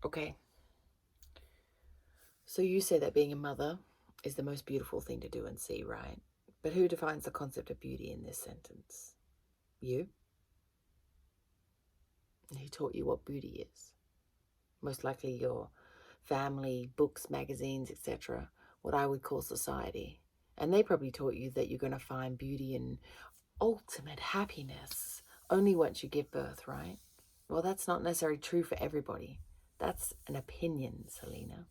Okay. So you say that being a mother is the most beautiful thing to do and see, right? But who defines the concept of beauty in this sentence? You? And who taught you what beauty is? Most likely your family, books, magazines, etc. What I would call society. And they probably taught you that you're going to find beauty and ultimate happiness only once you give birth, right? Well, that's not necessarily true for everybody. That's an opinion, Selena.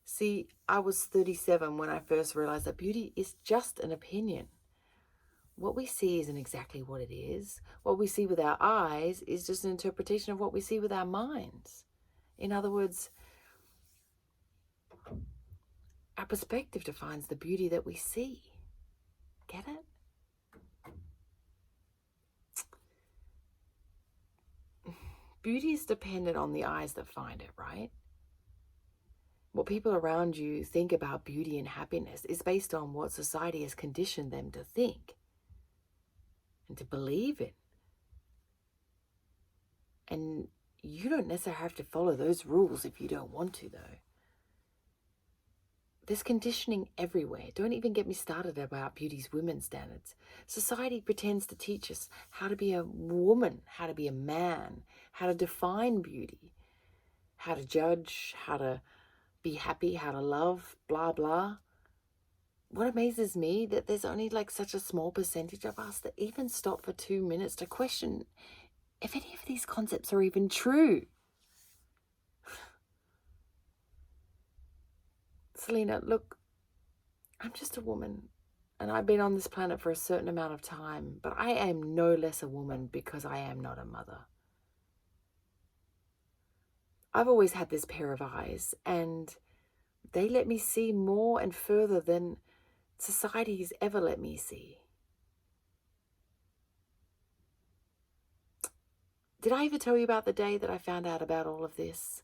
See, I was 37 when I first realized that beauty is just an opinion. What we see isn't exactly what it is. What we see with our eyes is just an interpretation of what we see with our minds. In other words, our perspective defines the beauty that we see. Get it? Beauty is dependent on the eyes that find it, right? What people around you think about beauty and happiness is based on what society has conditioned them to think and to believe in. And you don't necessarily have to follow those rules if you don't want to, though. There's conditioning everywhere. Don't even get me started about beauty's women's standards. Society pretends to teach us how to be a woman, how to be a man, how to define beauty, how to judge, how to be happy, how to love, blah, blah. What amazes me that there's only like such a small percentage of us that even stop for 2 minutes to question if any of these concepts are even true. Selena, look, I'm just a woman and I've been on this planet for a certain amount of time, but I am no less a woman because I am not a mother. I've always had this pair of eyes and they let me see more and further than society's ever let me see. Did I ever tell you about the day that I found out about all of this?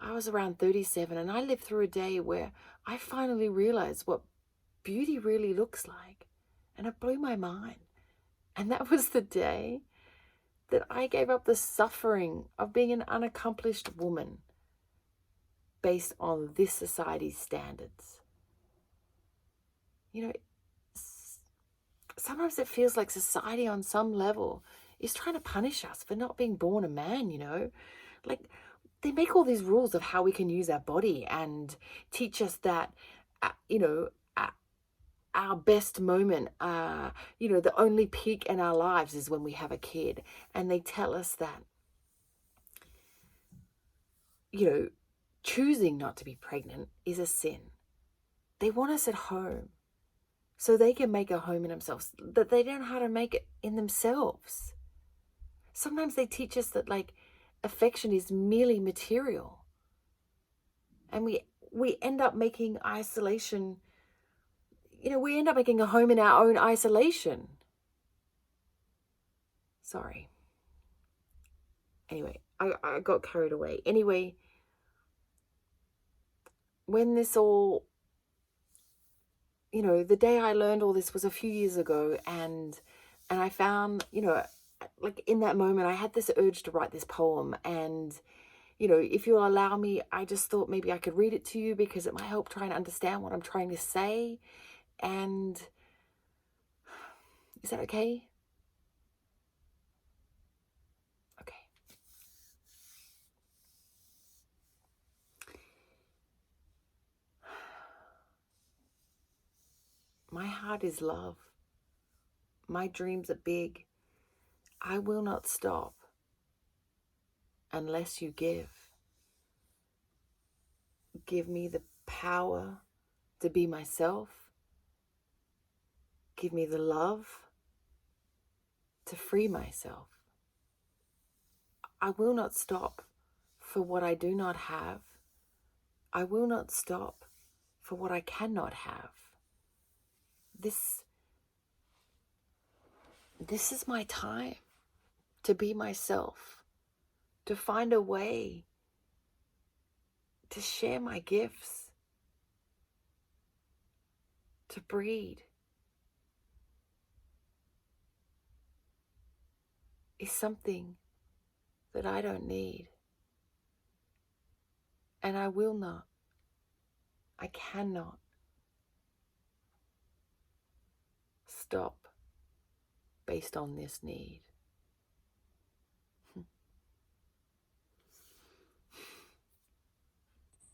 I was around 37 and I lived through a day where I finally realized what beauty really looks like. And it blew my mind. And that was the day that I gave up the suffering of being an unaccomplished woman based on this society's standards. You know, sometimes it feels like society on some level is trying to punish us for not being born a man, you know? Like, they make all these rules of how we can use our body and teach us that, our best moment, the only peak in our lives is when we have a kid. And they tell us that, choosing not to be pregnant is a sin. They want us at home so they can make a home in themselves, that they don't know how to make it in themselves. Sometimes they teach us that, like, affection is merely material. And we end up making isolation, we end up making a home in our own isolation. Sorry. Anyway, I got carried away. Anyway, when this all, the day I learned all this was a few years ago, and I found, like in that moment, I had this urge to write this poem, and if you'll allow me, I just thought maybe I could read it to you because it might help try and understand what I'm trying to say. And is that okay? Okay. My heart is love. My dreams are big. I will not stop unless you give. Give me the power to be myself. Give me the love to free myself. I will not stop for what I do not have. I will not stop for what I cannot have. This is my time to be myself, to find a way to share my gifts, to breed. Is something that I don't need. And I will not, I cannot stop based on this need.